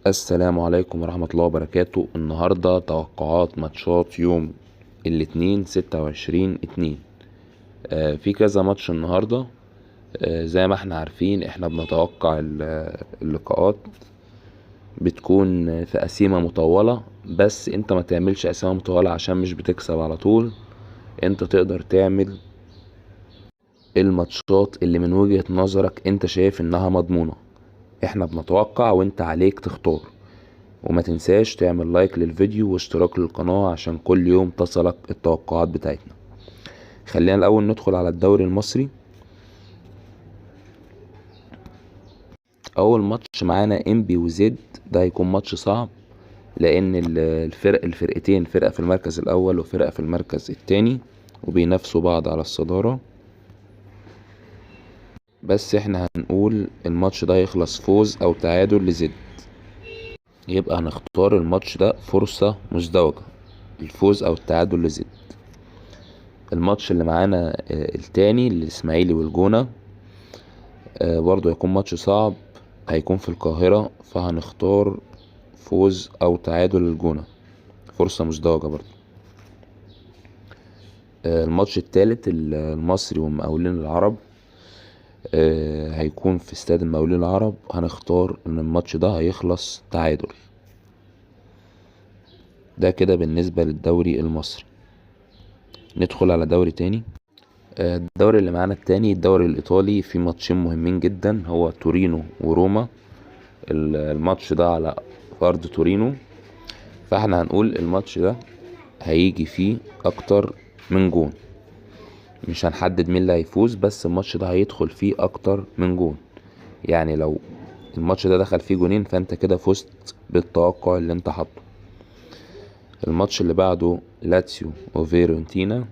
السلام عليكم ورحمة الله وبركاته. النهاردة توقعات ماتشات يوم الاثنين 26/2. في كذا ماتش النهاردة. زي ما احنا عارفين احنا بنتوقع اللقاءات بتكون في قسيمة مطولة، بس انت ما تعملش قسيمة مطولة عشان مش بتكسب على طول. انت تقدر تعمل الماتشات اللي من وجهة نظرك انت شايف انها مضمونة. احنا بنتوقع وانت عليك تختار، وما تنساش تعمل لايك للفيديو واشتراك للقناة عشان كل يوم تصلك التوقعات بتاعتنا. خلينا الاول ندخل على الدوري المصري. اول ماتش معانا انبي وزد، ده هيكون ماتش صعب لان الفرقتين فرقة في المركز الاول وفرقة في المركز التاني وبينافسوا بعض على الصدارة. بس احنا هنقول الماتش ده يخلص فوز او تعادل لزد، يبقى هنختار الماتش ده فرصة مزدوجة، الفوز او التعادل لزد. الماتش اللي معانا التاني الاسماعيلي والجونة، برضو هيكون ماتش صعب، هيكون في القاهرة، فهنختار فوز او تعادل للجونة، فرصة مزدوجة برضو. الماتش التالت المصري والمقاولين العرب، هيكون في استاد المقاولين العرب، هنختار ان الماتش ده هيخلص تعادل. ده كده بالنسبة للدوري المصري. ندخل على دوري تاني. الدوري اللي معانا التاني الدوري الايطالي، في ماتشين مهمين جدا، هو تورينو وروما. الماتش ده على ارض تورينو، فاحنا هنقول الماتش ده هيجي فيه اكتر من جون. مش هنحدد مين اللي هيفوز، بس الماتش ده هيدخل فيه اكتر من جون. يعني لو الماتش ده دخل فيه جونين فانت كده فزت بالتوقع اللي انت حاطه. الماتش اللي بعده لاتسيو وفيرونتينا،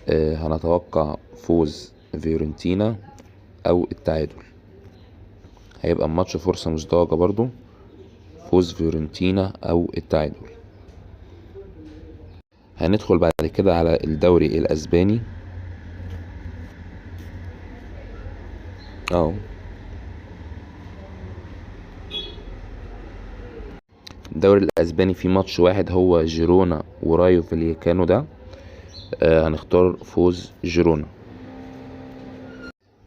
هنتوقع فوز فيورنتينا او التعادل. هيبقى الماتش فرصة مزدوجة برضو، فوز فيورنتينا او التعادل. هندخل بعد كده على الدوري الاسباني. الدوري الاسباني في ماتش واحد، هو جيرونا ورايو فاليكانو ده، هنختار فوز جيرونا.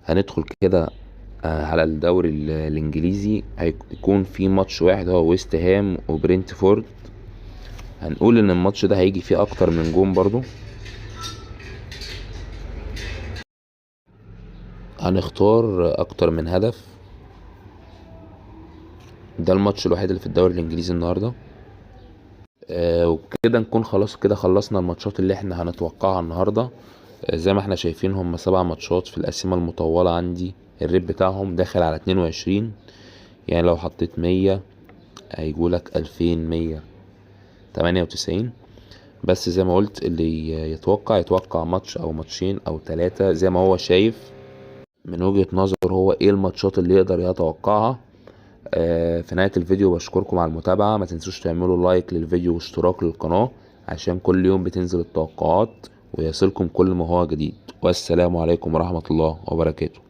هندخل كده على الدوري الانجليزي، هيكون في ماتش واحد، هو ويست هام وبرنتفورد. هنقول ان الماتش ده هيجي فيه اكتر من جون برضو، هنختار اكتر من هدف. ده الماتش الوحيد اللي في الدوري الانجليزي النهارده. وكده نكون خلاص كده خلصنا الماتشات اللي احنا هنتوقعها النهارده. زي ما احنا شايفين هم 7 ماتشات في القسيمة المطولة. عندي الريت بتاعهم داخل على 22، يعني لو حطيت 100 هيقولك 2198. بس زي ما قلت اللي يتوقع ماتش او ماتشين او 3 زي ما هو شايف من وجهة نظر هو ايه الماتشات اللي يقدر يتوقعها. في نهاية الفيديو بشكركم على المتابعة، ما تنسوش تعملوا لايك للفيديو واشتراك للقناة عشان كل يوم بتنزل التوقعات ويصلكم كل ما هو جديد. والسلام عليكم ورحمة الله وبركاته.